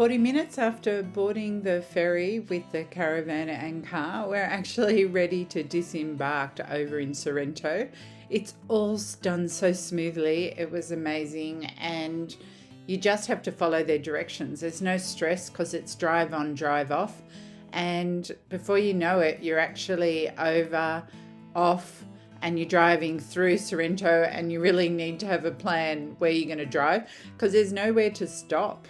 40 minutes after boarding the ferry with the caravan and car, we're actually ready to disembark over in Sorrento. It's all done so smoothly. It was amazing, and you just have to follow their directions. There's no stress because it's drive on, drive off, and before you know it, you're actually over, off, and you're driving through Sorrento, and you really need to have a plan where you're going to drive because there's nowhere to stop.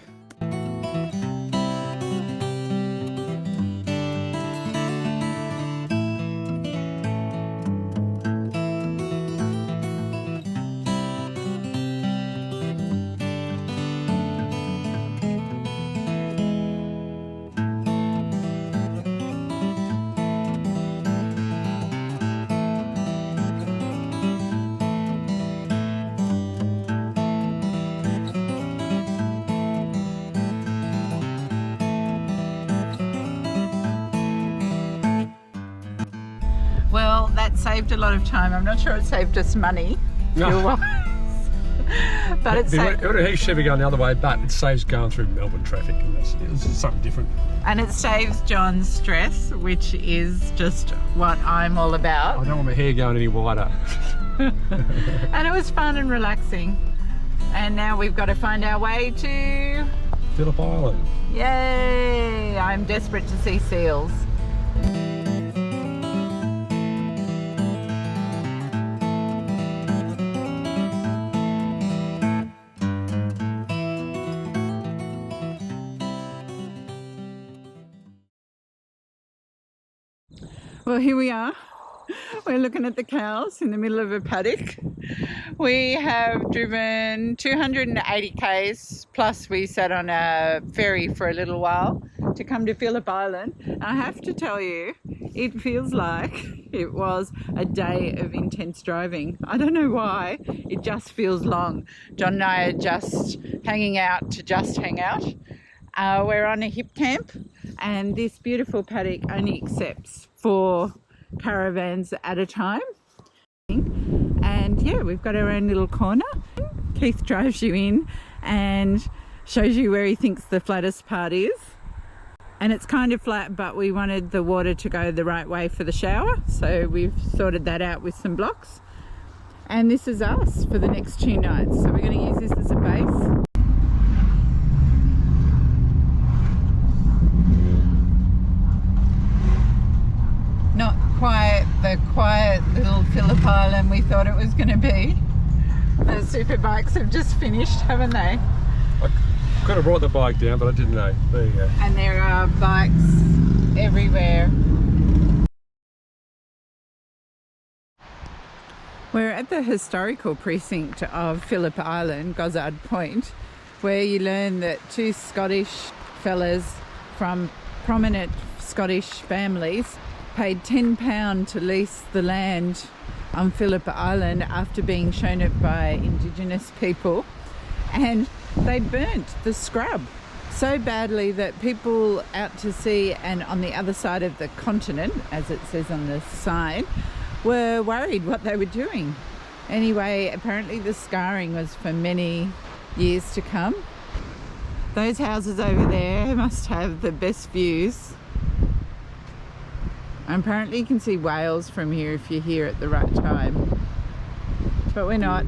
Well, that saved a lot of time. I'm not sure it saved us money, fuel-wise, but it saved... It would have should going the other way, but it saves going through Melbourne traffic, and it's something different. And it saves John's stress, which is just what I'm all about. I don't want my hair going any wider. And it was fun and relaxing. And now we've got to find our way to... Phillip Island. Yay! I'm desperate to see seals. Well, here we are. We're looking at the cows in the middle of a paddock. We have driven 280 k's, plus we sat on a ferry for a little while to come to Phillip Island. I have to tell you, it feels like it was a day of intense driving. I don't know why, it just feels long. John and I are just hanging out to just hang out. We're on a hip camp, and this beautiful paddock only accepts 4 caravans at a time. And yeah, we've got our own little corner. Keith drives you in and shows you where he thinks the flattest part is. And it's kind of flat, but we wanted the water to go the right way for the shower, so we've sorted that out with some blocks. And this is us for the next 2 nights. So we're going to use this as a base. Not quite the quiet little Phillip Island we thought it was going to be. The super bikes have just finished, haven't they? I could have brought the bike down, but I didn't know. There you go. And there are bikes everywhere. We're at the historical precinct of Phillip Island, Gozzard Point, where you learn that 2 Scottish fellas from prominent Scottish families paid £10 to lease the land on Phillip Island after being shown it by Indigenous people, and they burnt the scrub so badly that people out to sea and on the other side of the continent, as it says on the sign, were worried what they were doing. Anyway, apparently the scarring was for many years to come. Those houses over there must have the best views. And apparently you can see whales from here if you're here at the right time, but we're not.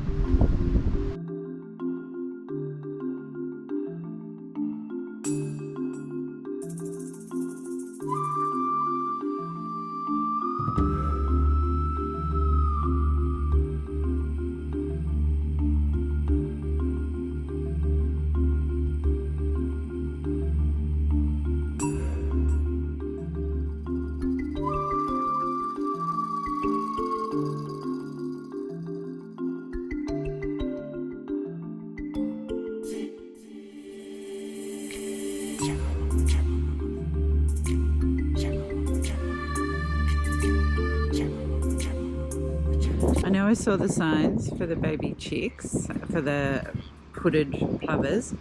I know I saw the signs for the baby chicks, for the hooded plovers,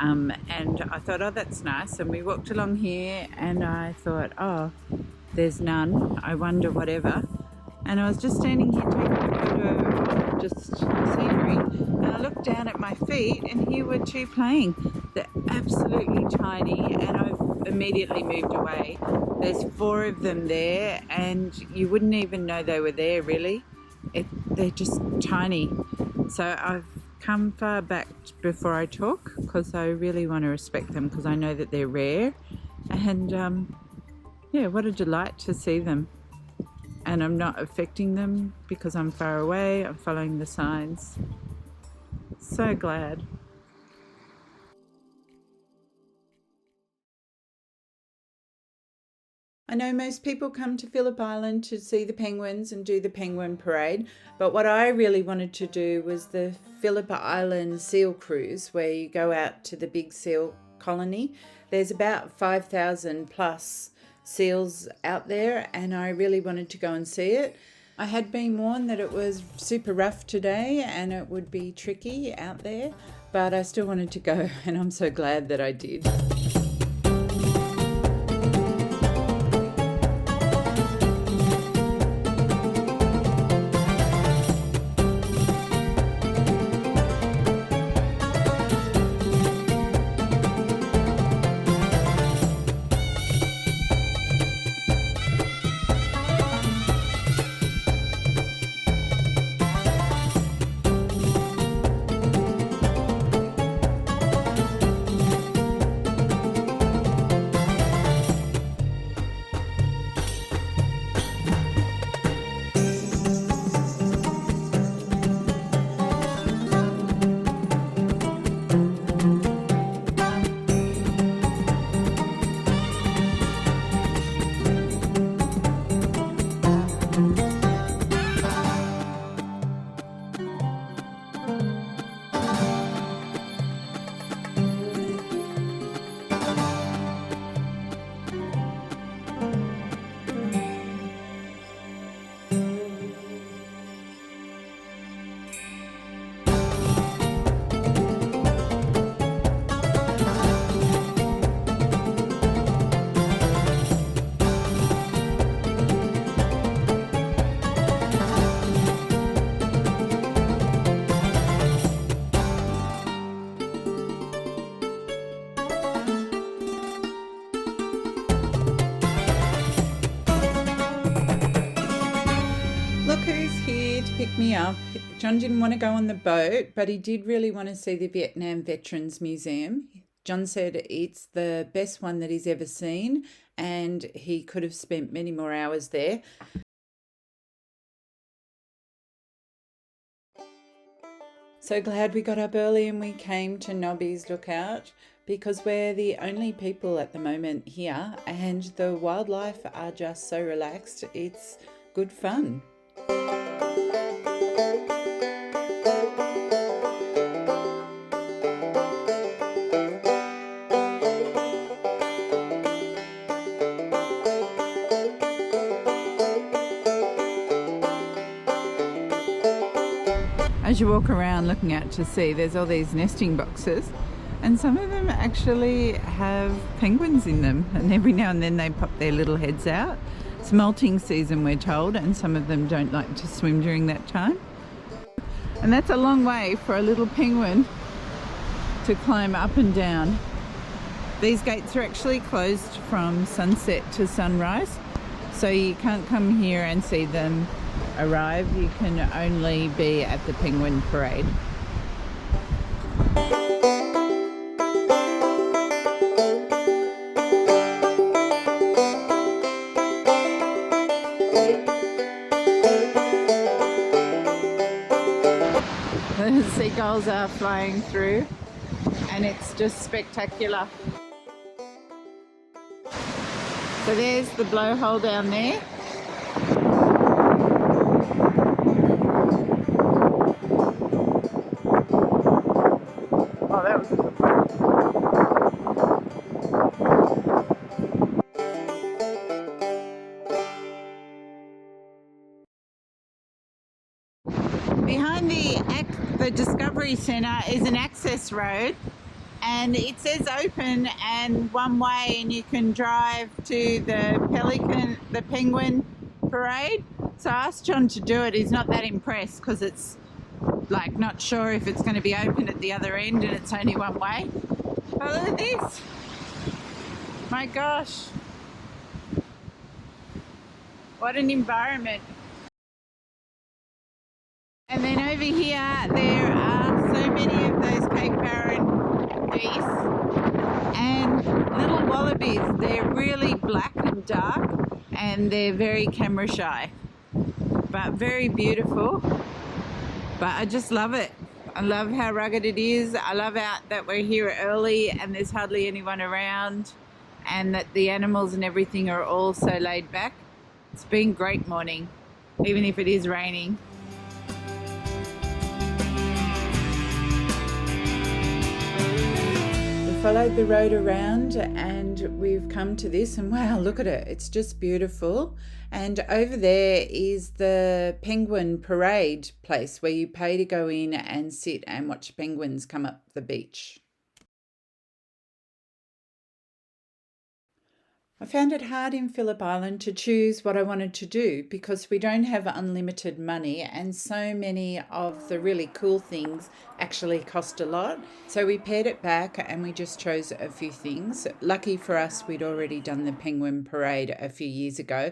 and I thought, oh, that's nice. And we walked along here and I thought, oh, there's none. I wonder whatever. And I was just standing here taking a photo of just scenery, and I looked down at my feet and here were two playing. They're absolutely tiny, and I've immediately moved away. There's 4 of them there, and you wouldn't even know they were there, really. They're just tiny. So I've come far back before I talk, because I really want to respect them, because I know that they're rare. And yeah, what a delight to see them. And I'm not affecting them because I'm far away. I'm following the signs. So glad. I know most people come to Phillip Island to see the penguins and do the penguin parade, but what I really wanted to do was the Phillip Island seal cruise, where you go out to the big seal colony. There's about 5,000 plus seals out there, and I really wanted to go and see it. I had been warned that it was super rough today and it would be tricky out there, but I still wanted to go, and I'm so glad that I did. Pick me up. John didn't want to go on the boat, but he did really want to see the Vietnam Veterans Museum. John said it's the best one that he's ever seen, and he could have spent many more hours there. So glad we got up early and we came to Nobbies Lookout, because we're the only people at the moment here, and the wildlife are just so relaxed. It's good fun. As you walk around looking out to sea, there's all these nesting boxes, and some of them actually have penguins in them, and every now and then they pop their little heads out. It's molting season, we're told, and some of them don't like to swim during that time. And that's a long way for a little penguin to climb up and down. These gates are actually closed from sunset to sunrise, so you can't come here and see them arrive. You can only be at the penguin parade. The seagulls are flying through, and it's just spectacular. So there's the blowhole down there. Oh, that was a surprise. Behind the Discovery Centre is an access road, and it says open and one way, and you can drive to the penguin parade. So I asked John to do it. He's not that impressed because it's like not sure if it's going to be open at the other end and it's only one way. But look at this. My gosh. What an environment. And then over here there are so many of those Cape Barren geese and little wallabies. They're really black and dark and they're very camera shy, but very beautiful. But I just love it. I love how rugged it is. I love that we're here early and there's hardly anyone around, and that the animals and everything are all so laid back. It's been a great morning, even if it is raining. We followed the road around and we've come to this, and wow, look at it. It's just beautiful. And over there is the penguin parade place where you pay to go in and sit and watch penguins come up the beach. I found it hard in Phillip Island to choose what I wanted to do because we don't have unlimited money and so many of the really cool things actually cost a lot. So we pared it back and we just chose a few things. Lucky for us, we'd already done the penguin parade a few years ago.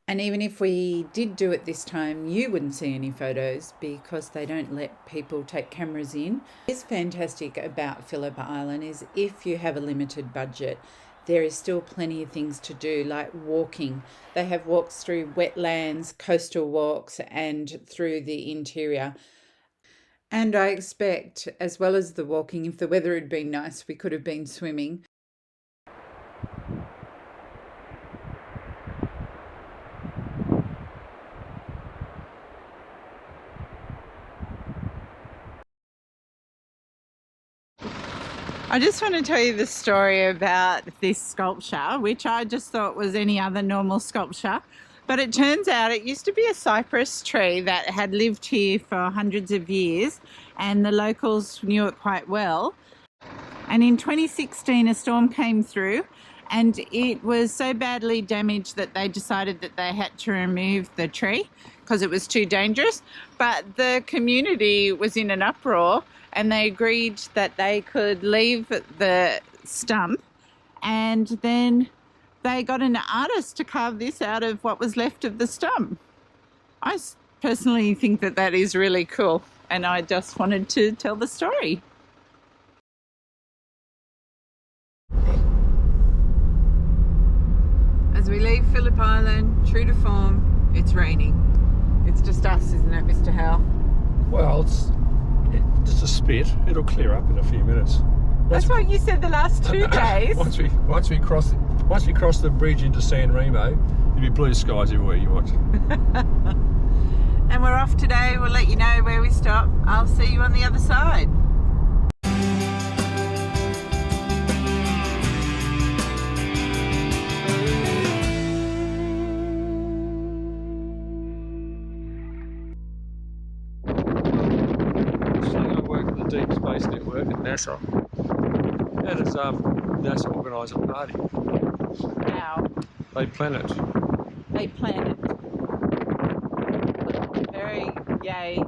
And even if we did do it this time, you wouldn't see any photos because they don't let people take cameras in. What's fantastic about Phillip Island is if you have a limited budget, there is still plenty of things to do, like walking. They have walks through wetlands, coastal walks, and through the interior. And I expect, as well as the walking, if the weather had been nice, we could have been swimming. I just want to tell you the story about this sculpture, which I just thought was any other normal sculpture. But it turns out it used to be a cypress tree that had lived here for hundreds of years, and the locals knew it quite well. And in 2016, a storm came through and it was so badly damaged that they decided that they had to remove the tree because it was too dangerous. But the community was in an uproar and they agreed that they could leave the stump, and then they got an artist to carve this out of what was left of the stump. I personally think that that is really cool, and I just wanted to tell the story. As we leave Phillip Island, true to form, it's raining. It's just us, isn't it, Mr. Howell? Well, it's just a spit. It'll clear up in a few minutes. That's what you said the last 2 days. Once we cross the bridge into San Remo, there'll be blue skies everywhere you want. And we're off today. We'll let you know where we stop. I'll see you on the other side. Deep Space Network at NASA. That is NASA organise a party. Wow. They plan it. They plan it. Very yay,